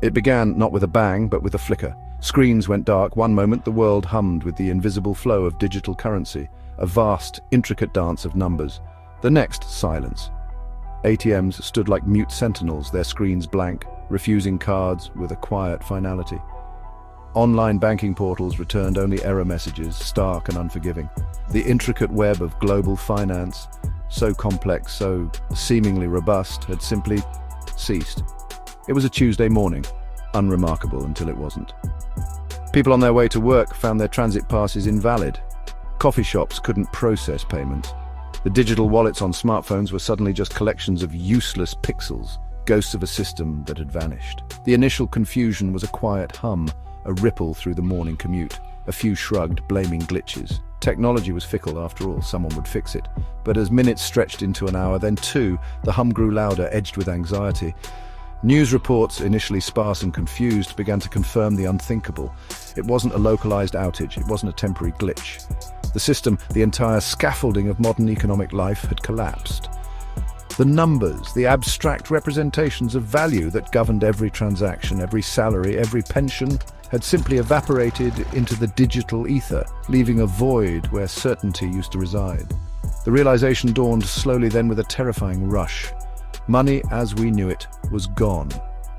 It began not with a bang, but with a flicker. Screens went dark. One moment, the world hummed with the invisible flow of digital currency, a vast, intricate dance of numbers. The next, silence. ATMs stood like mute sentinels, their screens blank, refusing cards with a quiet finality. Online banking portals returned only error messages, stark and unforgiving. The intricate web of global finance, so complex, so seemingly robust, had simply ceased. It was a Tuesday morning, unremarkable until it wasn't. People on their way to work found their transit passes invalid. Coffee shops couldn't process payments. The digital wallets on smartphones were suddenly just collections of useless pixels, ghosts of a system that had vanished. The initial confusion was a quiet hum, a ripple through the morning commute. A few shrugged, blaming glitches. Technology was fickle after all, someone would fix it. But as minutes stretched into an hour, then two, the hum grew louder, edged with anxiety. News reports, initially sparse and confused, began to confirm the unthinkable. It wasn't a localized outage, it wasn't a temporary glitch. The system, the entire scaffolding of modern economic life, had collapsed. The numbers, the abstract representations of value that governed every transaction, every salary, every pension, had simply evaporated into the digital ether, leaving a void where certainty used to reside. The realization dawned slowly, then with a terrifying rush. Money as we knew it was gone.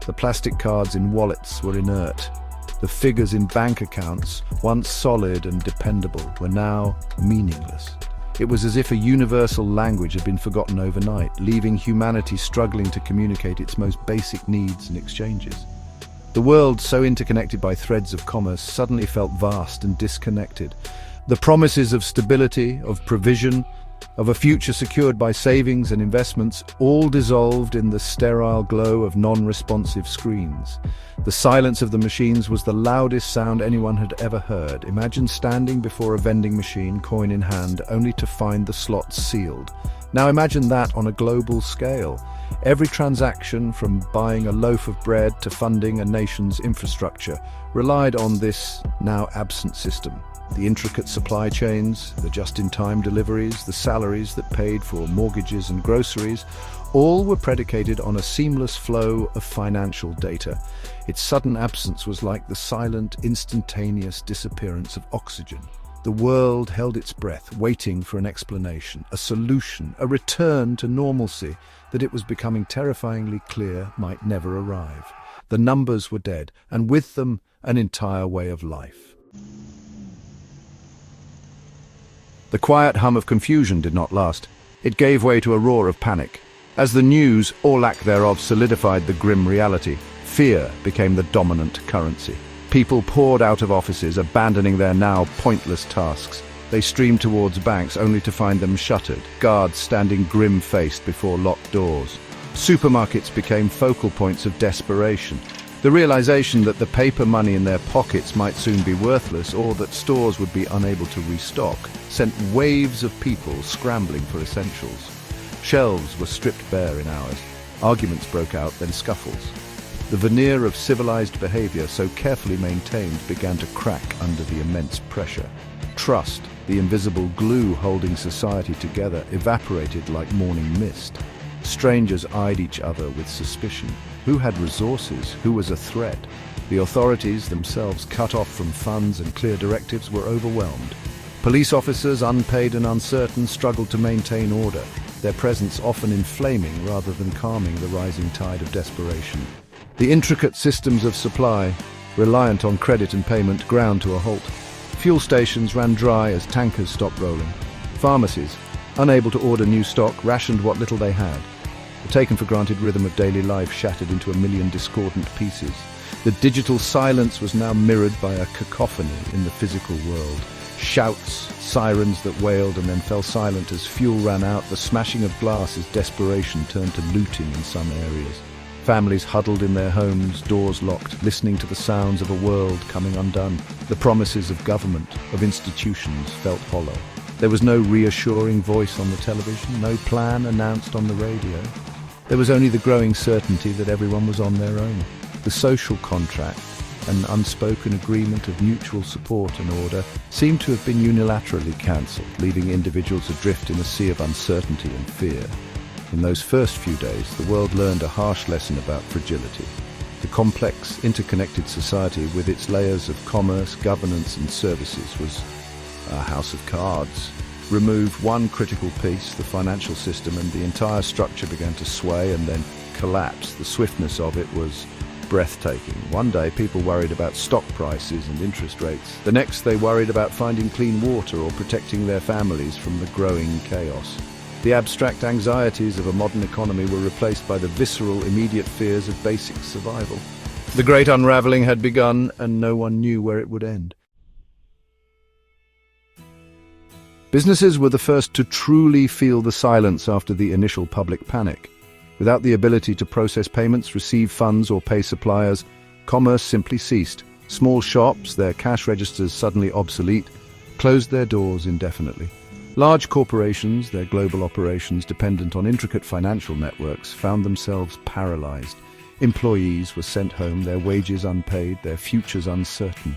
The plastic cards in wallets were inert. The figures in bank accounts, once solid and dependable, were now meaningless. It was as if a universal language had been forgotten overnight, leaving humanity struggling to communicate its most basic needs and exchanges. The world, so interconnected by threads of commerce, suddenly felt vast and disconnected. The promises of stability, of provision, of a future secured by savings and investments, all dissolved in the sterile glow of non-responsive screens. The silence of the machines was the loudest sound anyone had ever heard. Imagine standing before a vending machine, coin in hand, only to find the slots sealed. Now imagine that on a global scale. Every transaction, from buying a loaf of bread to funding a nation's infrastructure, relied on this now absent system. The intricate supply chains, the just-in-time deliveries, the salaries that paid for mortgages and groceries, all were predicated on a seamless flow of financial data. Its sudden absence was like the silent, instantaneous disappearance of oxygen. The world held its breath, waiting for an explanation, a solution, a return to normalcy that it was becoming terrifyingly clear might never arrive. The numbers were dead, and with them, an entire way of life. The quiet hum of confusion did not last. It gave way to a roar of panic. As the news, or lack thereof, solidified the grim reality, fear became the dominant currency. People poured out of offices, abandoning their now pointless tasks. They streamed towards banks only to find them shuttered, guards standing grim-faced before locked doors. Supermarkets became focal points of desperation. The realization that the paper money in their pockets might soon be worthless, or that stores would be unable to restock, sent waves of people scrambling for essentials. Shelves were stripped bare in hours. Arguments broke out, then scuffles. The veneer of civilized behavior, so carefully maintained, began to crack under the immense pressure. Trust, the invisible glue holding society together, evaporated like morning mist. Strangers eyed each other with suspicion. Who had resources? Who was a threat? The authorities, themselves cut off from funds and clear directives, were overwhelmed. Police officers, unpaid and uncertain, struggled to maintain order, their presence often inflaming rather than calming the rising tide of desperation. The intricate systems of supply, reliant on credit and payment, ground to a halt. Fuel stations ran dry as tankers stopped rolling. Pharmacies, unable to order new stock, rationed what little they had. The taken-for-granted rhythm of daily life shattered into a million discordant pieces. The digital silence was now mirrored by a cacophony in the physical world. Shouts, sirens that wailed and then fell silent as fuel ran out, the smashing of glass as desperation turned to looting in some areas. Families huddled in their homes, doors locked, listening to the sounds of a world coming undone. The promises of government, of institutions, felt hollow. There was no reassuring voice on the television, no plan announced on the radio. There was only the growing certainty that everyone was on their own. The social contract, an unspoken agreement of mutual support and order, seemed to have been unilaterally cancelled, leaving individuals adrift in a sea of uncertainty and fear. In those first few days, the world learned a harsh lesson about fragility. The complex, interconnected society with its layers of commerce, governance and services was a house of cards. Remove one critical piece, the financial system, and the entire structure began to sway and then collapse. The swiftness of it was breathtaking. One day people worried about stock prices and interest rates. The next they worried about finding clean water or protecting their families from the growing chaos. The abstract anxieties of a modern economy were replaced by the visceral, immediate fears of basic survival. The great unraveling had begun, and no one knew where it would end. Businesses were the first to truly feel the silence after the initial public panic. Without the ability to process payments, receive funds or pay suppliers, commerce simply ceased. Small shops, their cash registers suddenly obsolete, closed their doors indefinitely. Large corporations, their global operations dependent on intricate financial networks, found themselves paralyzed. Employees were sent home, their wages unpaid, their futures uncertain.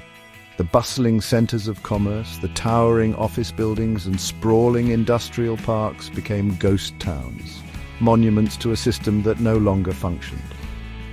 The bustling centers of commerce, the towering office buildings and sprawling industrial parks became ghost towns, monuments to a system that no longer functioned.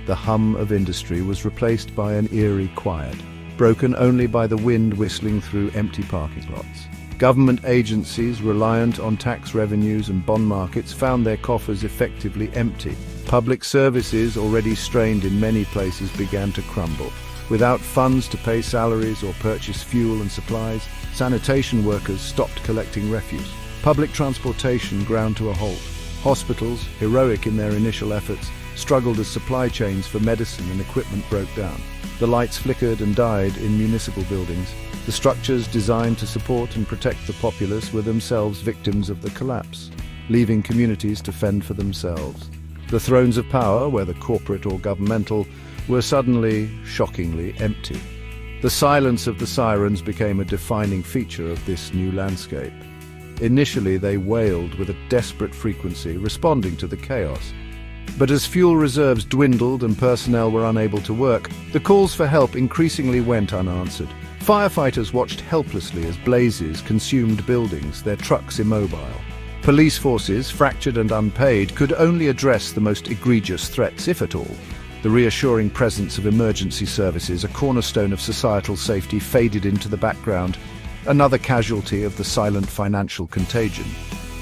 The hum of industry was replaced by an eerie quiet, broken only by the wind whistling through empty parking lots. Government agencies, reliant on tax revenues and bond markets, found their coffers effectively empty. Public services, already strained in many places, began to crumble. Without funds to pay salaries or purchase fuel and supplies, sanitation workers stopped collecting refuse. Public transportation ground to a halt. Hospitals, heroic in their initial efforts, struggled as supply chains for medicine and equipment broke down. The lights flickered and died in municipal buildings. The structures designed to support and protect the populace were themselves victims of the collapse, leaving communities to fend for themselves. The thrones of power, whether corporate or governmental, were suddenly, shockingly empty. The silence of the sirens became a defining feature of this new landscape. Initially, they wailed with a desperate frequency, responding to the chaos. But as fuel reserves dwindled and personnel were unable to work, the calls for help increasingly went unanswered. Firefighters watched helplessly as blazes consumed buildings, their trucks immobile. Police forces, fractured and unpaid, could only address the most egregious threats, if at all. The reassuring presence of emergency services, a cornerstone of societal safety, faded into the background, another casualty of the silent financial contagion.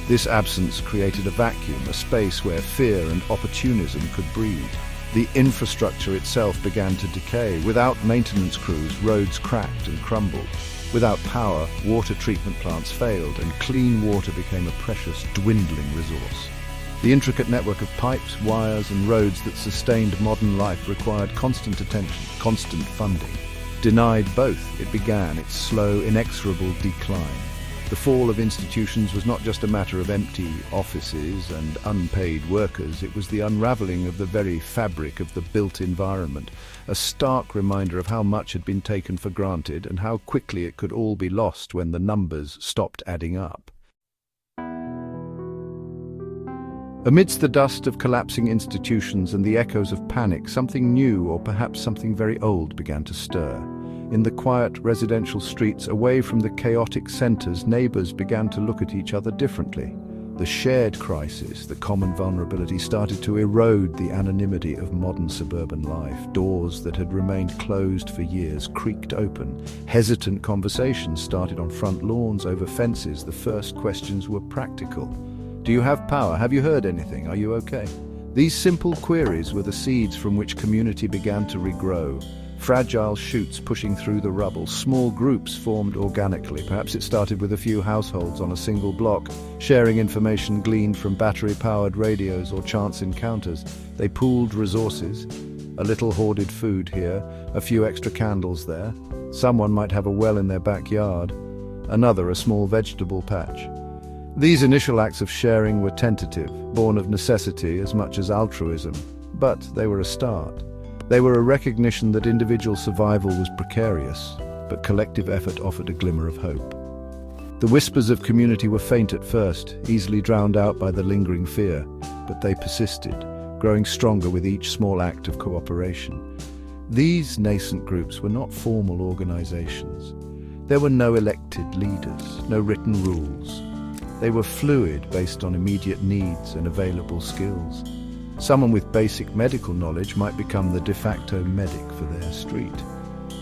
This absence created a vacuum, a space where fear and opportunism could breed. The infrastructure itself began to decay. Without maintenance crews, roads cracked and crumbled. Without power, water treatment plants failed, and clean water became a precious, dwindling resource. The intricate network of pipes, wires and roads that sustained modern life required constant attention, constant funding. Denied both, it began its slow, inexorable decline. The fall of institutions was not just a matter of empty offices and unpaid workers, it was the unraveling of the very fabric of the built environment, a stark reminder of how much had been taken for granted and how quickly it could all be lost when the numbers stopped adding up. Amidst the dust of collapsing institutions and the echoes of panic, something new, or perhaps something very old, began to stir. In the quiet residential streets, away from the chaotic centers, neighbors began to look at each other differently. The shared crisis, the common vulnerability, started to erode the anonymity of modern suburban life. Doors that had remained closed for years creaked open. Hesitant conversations started on front lawns, over fences. The first questions were practical. Do you have power? Have you heard anything? Are you okay? These simple queries were the seeds from which community began to regrow. Fragile shoots pushing through the rubble, small groups formed organically. Perhaps it started with a few households on a single block, sharing information gleaned from battery-powered radios or chance encounters. They pooled resources, a little hoarded food here, a few extra candles there. Someone might have a well in their backyard, another a small vegetable patch. These initial acts of sharing were tentative, born of necessity as much as altruism, but they were a start. They were a recognition that individual survival was precarious, but collective effort offered a glimmer of hope. The whispers of community were faint at first, easily drowned out by the lingering fear, but they persisted, growing stronger with each small act of cooperation. These nascent groups were not formal organizations. There were no elected leaders, no written rules. They were fluid, based on immediate needs and available skills. Someone with basic medical knowledge might become the de facto medic for their street.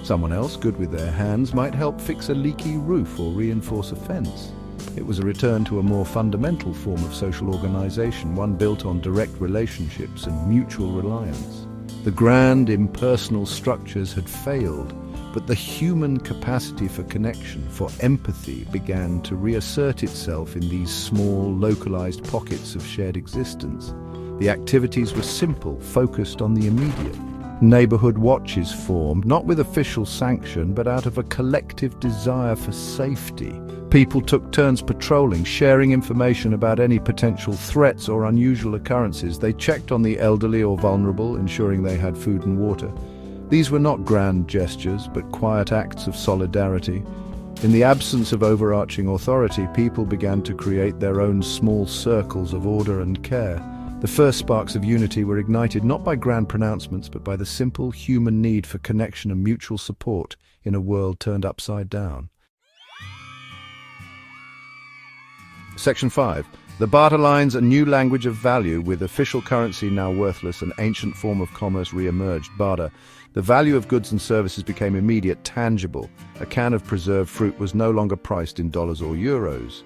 Someone else, good with their hands, might help fix a leaky roof or reinforce a fence. It was a return to a more fundamental form of social organization, one built on direct relationships and mutual reliance. The grand, impersonal structures had failed, but the human capacity for connection, for empathy, began to reassert itself in these small, localized pockets of shared existence. The activities were simple, focused on the immediate. Neighborhood watches formed, not with official sanction, but out of a collective desire for safety. People took turns patrolling, sharing information about any potential threats or unusual occurrences. They checked on the elderly or vulnerable, ensuring they had food and water. These were not grand gestures, but quiet acts of solidarity. In the absence of overarching authority, people began to create their own small circles of order and care. The first sparks of unity were ignited not by grand pronouncements, but by the simple human need for connection and mutual support in a world turned upside down. Section 5. The barter lines, a new language of value, with official currency now worthless, an ancient form of commerce re-emerged, barter. The value of goods and services became immediate, tangible. A can of preserved fruit was no longer priced in dollars or euros.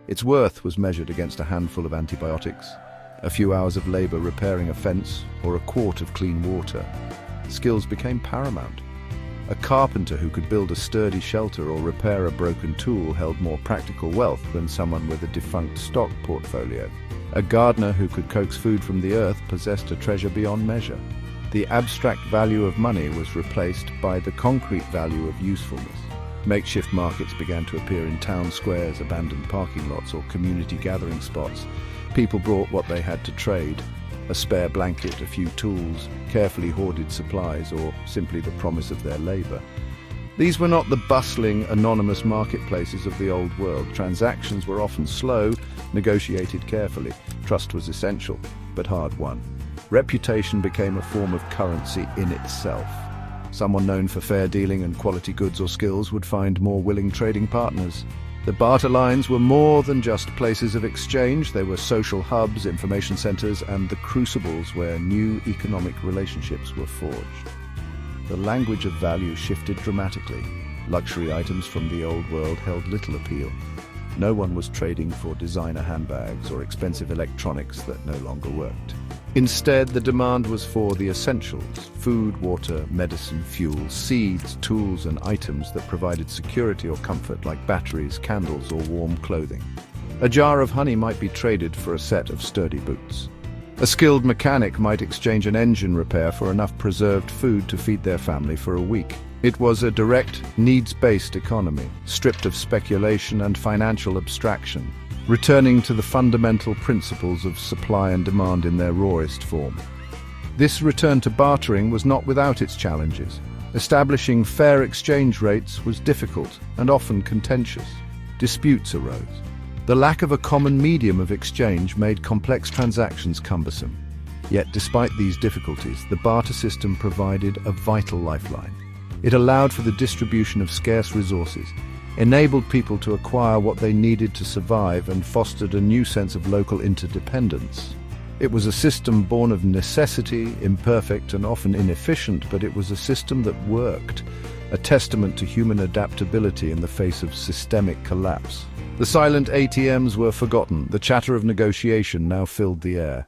Its worth was measured against a handful of antibiotics, a few hours of labor repairing a fence, or a quart of clean water. Skills became paramount. A carpenter who could build a sturdy shelter or repair a broken tool held more practical wealth than someone with a defunct stock portfolio. A gardener who could coax food from the earth possessed a treasure beyond measure. The abstract value of money was replaced by the concrete value of usefulness. Makeshift markets began to appear in town squares, abandoned parking lots, or community gathering spots. People brought what they had to trade: a spare blanket, a few tools, carefully hoarded supplies, or simply the promise of their labor. These were not the bustling, anonymous marketplaces of the old world. Transactions were often slow, negotiated carefully. Trust was essential, but hard won. Reputation became a form of currency in itself. Someone known for fair dealing and quality goods or skills would find more willing trading partners. The barter lines were more than just places of exchange. They were social hubs, information centers, and the crucibles where new economic relationships were forged. The language of value shifted dramatically. Luxury items from the old world held little appeal. No one was trading for designer handbags or expensive electronics that no longer worked. Instead, the demand was for the essentials: food, water, medicine, fuel, seeds, tools, and items that provided security or comfort, like batteries, candles, or warm clothing. A jar of honey might be traded for a set of sturdy boots. A skilled mechanic might exchange an engine repair for enough preserved food to feed their family for a week. It was a direct, needs-based economy, stripped of speculation and financial abstraction, returning to the fundamental principles of supply and demand in their rawest form. This return to bartering was not without its challenges. Establishing fair exchange rates was difficult and often contentious. Disputes arose. The lack of a common medium of exchange made complex transactions cumbersome. Yet, despite these difficulties, the barter system provided a vital lifeline. It allowed for the distribution of scarce resources, enabled people to acquire what they needed to survive, and fostered a new sense of local interdependence. It was a system born of necessity, imperfect and often inefficient, but it was a system that worked, a testament to human adaptability in the face of systemic collapse. The silent ATMs were forgotten. The chatter of negotiation now filled the air.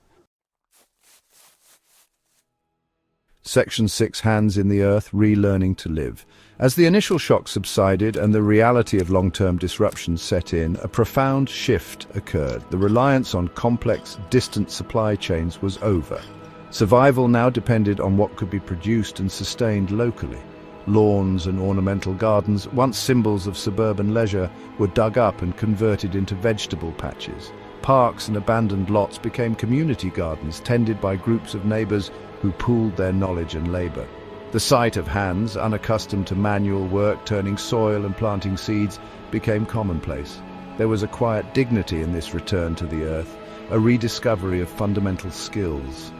Section 6. Hands in the Earth, Relearning to Live. As the initial shock subsided and the reality of long-term disruption set in, a profound shift occurred. The reliance on complex, distant supply chains was over. Survival now depended on what could be produced and sustained locally. Lawns and ornamental gardens, once symbols of suburban leisure, were dug up and converted into vegetable patches. Parks and abandoned lots became community gardens, tended by groups of neighbors who pooled their knowledge and labor. The sight of hands, unaccustomed to manual work, turning soil and planting seeds, became commonplace. There was a quiet dignity in this return to the earth, a rediscovery of fundamental skills.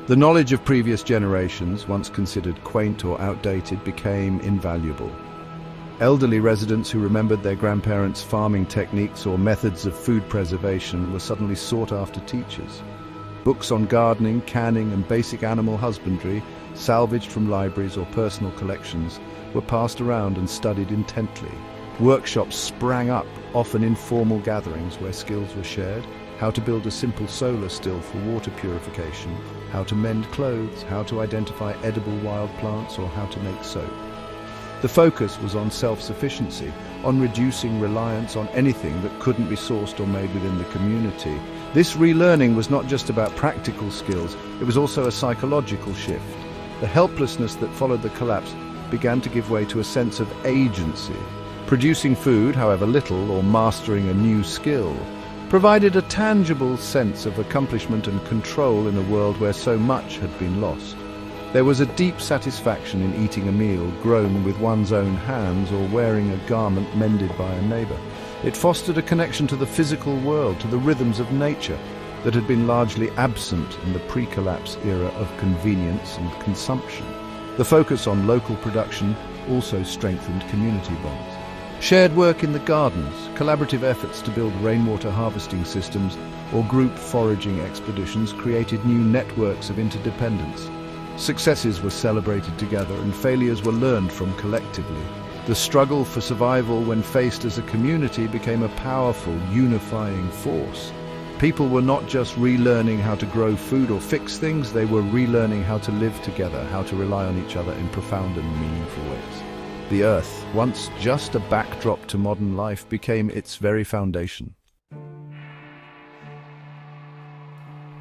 The knowledge of previous generations, once considered quaint or outdated, became invaluable. Elderly residents who remembered their grandparents' farming techniques or methods of food preservation were suddenly sought-after teachers. Books on gardening, canning, and basic animal husbandry, salvaged from libraries or personal collections, were passed around and studied intently. Workshops sprang up, often informal gatherings where skills were shared: how to build a simple solar still for water purification, how to mend clothes, how to identify edible wild plants, or how to make soap. The focus was on self-sufficiency, on reducing reliance on anything that couldn't be sourced or made within the community. This relearning was not just about practical skills, it was also a psychological shift. The helplessness that followed the collapse began to give way to a sense of agency. Producing food, however little, or mastering a new skill, provided a tangible sense of accomplishment and control in a world where so much had been lost. There was a deep satisfaction in eating a meal grown with one's own hands or wearing a garment mended by a neighbor. It fostered a connection to the physical world, to the rhythms of nature that had been largely absent in the pre-collapse era of convenience and consumption. The focus on local production also strengthened community bonds. Shared work in the gardens, collaborative efforts to build rainwater harvesting systems, or group foraging expeditions created new networks of interdependence. Successes were celebrated together and failures were learned from collectively. The struggle for survival when faced as a community became a powerful, unifying force. People were not just relearning how to grow food or fix things, they were relearning how to live together, how to rely on each other in profound and meaningful ways. The Earth, once just a backdrop to modern life, became its very foundation.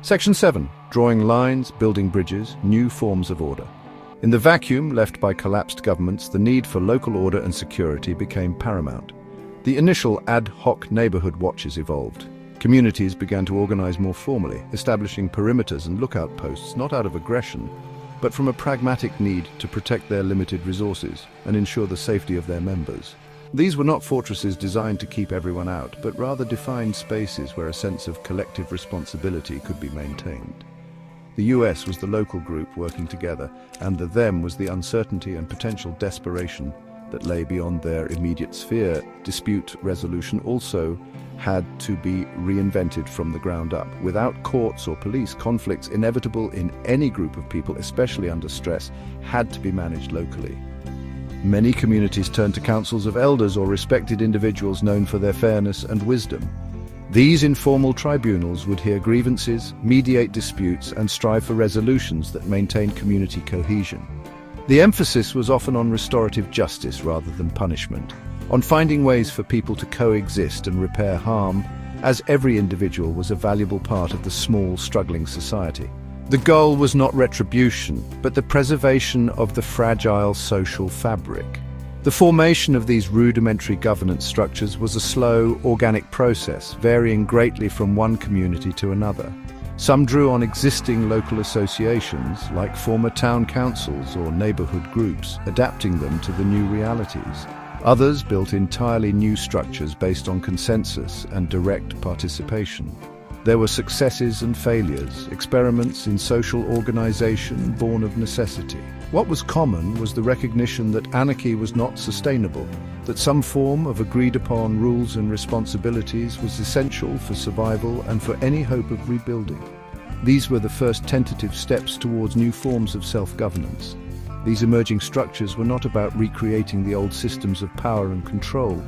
Section 7. Drawing lines, building bridges, new forms of order. In the vacuum left by collapsed governments, the need for local order and security became paramount. The initial ad hoc neighborhood watches evolved. Communities began to organize more formally, establishing perimeters and lookout posts not out of aggression, but from a pragmatic need to protect their limited resources and ensure the safety of their members. These were not fortresses designed to keep everyone out, but rather defined spaces where a sense of collective responsibility could be maintained. The US was the local group working together, and the them was the uncertainty and potential desperation that lay beyond their immediate sphere. Dispute resolution also had to be reinvented from the ground up. Without courts or police, conflicts inevitable in any group of people, especially under stress, had to be managed locally. Many communities turned to councils of elders or respected individuals known for their fairness and wisdom. These informal tribunals would hear grievances, mediate disputes, and strive for resolutions that maintained community cohesion. The emphasis was often on restorative justice rather than punishment, on finding ways for people to coexist and repair harm, as every individual was a valuable part of the small, struggling society. The goal was not retribution, but the preservation of the fragile social fabric. The formation of these rudimentary governance structures was a slow, organic process, varying greatly from one community to another. Some drew on existing local associations, like former town councils or neighborhood groups, adapting them to the new realities. Others built entirely new structures based on consensus and direct participation. There were successes and failures, experiments in social organization born of necessity. What was common was the recognition that anarchy was not sustainable, that some form of agreed-upon rules and responsibilities was essential for survival and for any hope of rebuilding. These were the first tentative steps towards new forms of self-governance. These emerging structures were not about recreating the old systems of power and control.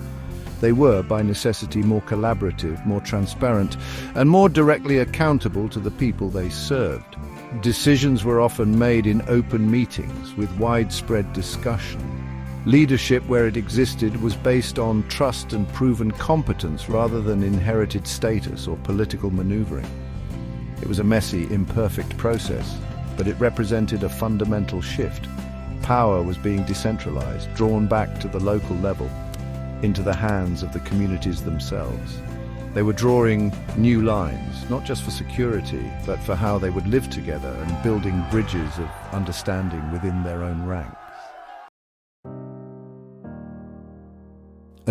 They were, by necessity, more collaborative, more transparent, and more directly accountable to the people they served. Decisions were often made in open meetings with widespread discussion. Leadership, where it existed, was based on trust and proven competence rather than inherited status or political maneuvering. It was a messy, imperfect process, but it represented a fundamental shift. Power was being decentralized, drawn back to the local level, into the hands of the communities themselves. They were drawing new lines, not just for security, but for how they would live together and building bridges of understanding within their own ranks.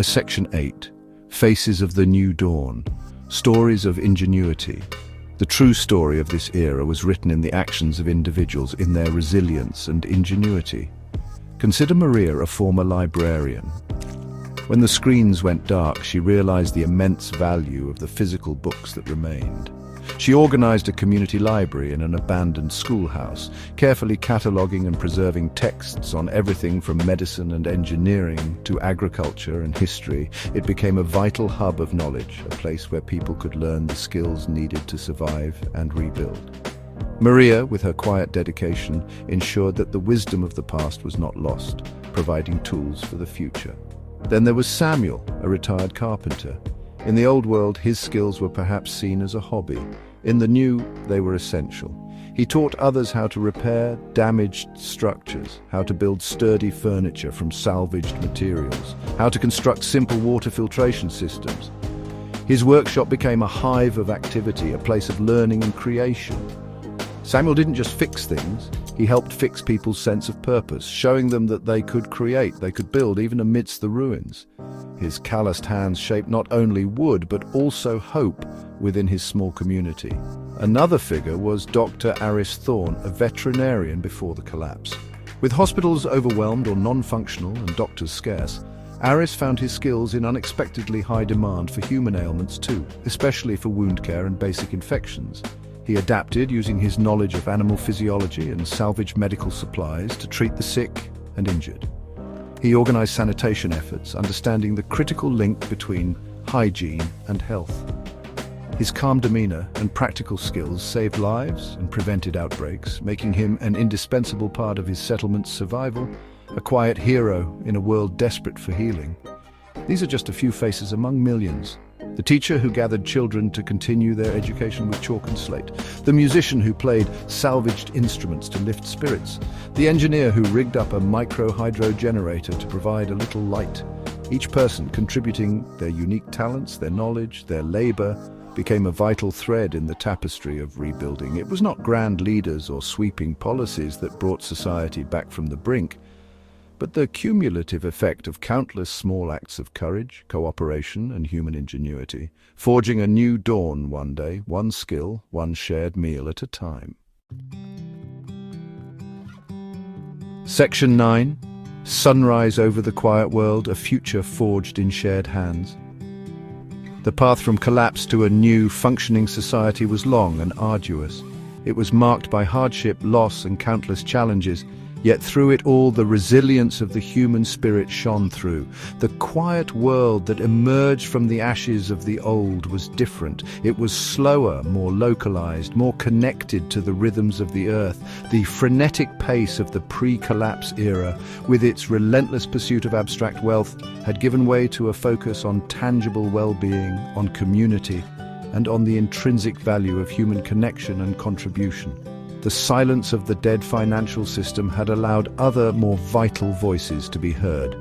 Section 8. Faces of the New Dawn. Stories of Ingenuity. The true story of this era was written in the actions of individuals, in their resilience and ingenuity. Consider Maria, a former librarian. When the screens went dark, she realized the immense value of the physical books that remained. She organized a community library in an abandoned schoolhouse, carefully cataloging and preserving texts on everything from medicine and engineering to agriculture and history. It became a vital hub of knowledge, a place where people could learn the skills needed to survive and rebuild. Maria, with her quiet dedication, ensured that the wisdom of the past was not lost, providing tools for the future. Then there was Samuel, a retired carpenter. In the old world, his skills were perhaps seen as a hobby. In the new, they were essential. He taught others how to repair damaged structures, how to build sturdy furniture from salvaged materials, how to construct simple water filtration systems. His workshop became a hive of activity, a place of learning and creation. Samuel didn't just fix things, he helped fix people's sense of purpose, showing them that they could create, they could build even amidst the ruins. His calloused hands shaped not only wood but also hope within his small community. Another figure was Dr. Aris Thorne, a veterinarian before the collapse. With hospitals overwhelmed or non-functional and doctors scarce, Aris found his skills in unexpectedly high demand for human ailments too, especially for wound care and basic infections. He adapted using his knowledge of animal physiology and salvaged medical supplies to treat the sick and injured. He organized sanitation efforts, understanding the critical link between hygiene and health. His calm demeanor and practical skills saved lives and prevented outbreaks, making him an indispensable part of his settlement's survival, a quiet hero in a world desperate for healing. These are just a few faces among millions. The teacher who gathered children to continue their education with chalk and slate, the musician who played salvaged instruments to lift spirits, the engineer who rigged up a micro-hydro generator to provide a little light. Each person contributing their unique talents, their knowledge, their labor, became a vital thread in the tapestry of rebuilding. It was not grand leaders or sweeping policies that brought society back from the brink, but the cumulative effect of countless small acts of courage, cooperation, and human ingenuity, forging a new dawn one day, one skill, one shared meal at a time. Section 9. Sunrise over the quiet world, a future forged in shared hands. The path from collapse to a new, functioning society was long and arduous. It was marked by hardship, loss, and countless challenges. Yet through it all, the resilience of the human spirit shone through. The quiet world that emerged from the ashes of the old was different. It was slower, more localized, more connected to the rhythms of the earth. The frenetic pace of the pre-collapse era, with its relentless pursuit of abstract wealth, had given way to a focus on tangible well-being, on community, and on the intrinsic value of human connection and contribution. The silence of the dead financial system had allowed other, more vital voices to be heard.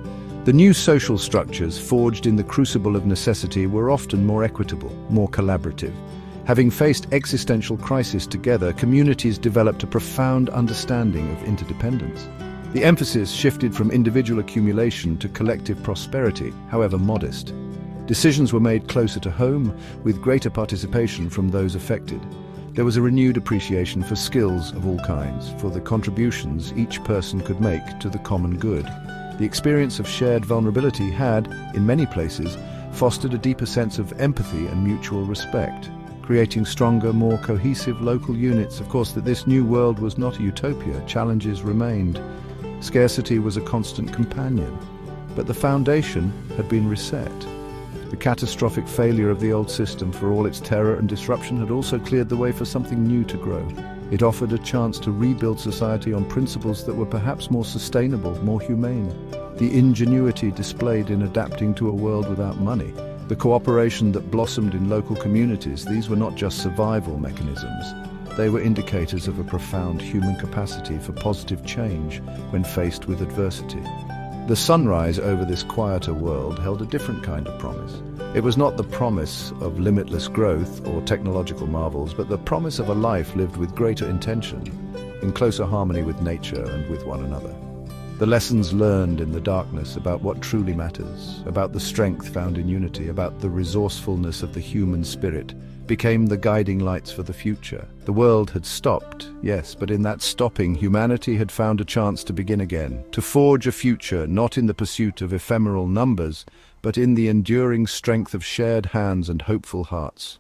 The new social structures forged in the crucible of necessity were often more equitable, more collaborative. Having faced existential crisis together, communities developed a profound understanding of interdependence. The emphasis shifted from individual accumulation to collective prosperity, however modest. Decisions were made closer to home, with greater participation from those affected. There was a renewed appreciation for skills of all kinds, for the contributions each person could make to the common good. The experience of shared vulnerability had, in many places, fostered a deeper sense of empathy and mutual respect, creating stronger, more cohesive local units. Of course, that this new world was not a utopia. Challenges remained. Scarcity was a constant companion, but the foundation had been reset. The catastrophic failure of the old system, for all its terror and disruption, had also cleared the way for something new to grow. It offered a chance to rebuild society on principles that were perhaps more sustainable, more humane. The ingenuity displayed in adapting to a world without money, the cooperation that blossomed in local communities, these were not just survival mechanisms. They were indicators of a profound human capacity for positive change when faced with adversity. The sunrise over this quieter world held a different kind of promise. It was not the promise of limitless growth or technological marvels, but the promise of a life lived with greater intention, in closer harmony with nature and with one another. The lessons learned in the darkness about what truly matters, about the strength found in unity, about the resourcefulness of the human spirit, became the guiding lights for the future. The world had stopped, yes, but in that stopping, humanity had found a chance to begin again, to forge a future not in the pursuit of ephemeral numbers, but in the enduring strength of shared hands and hopeful hearts.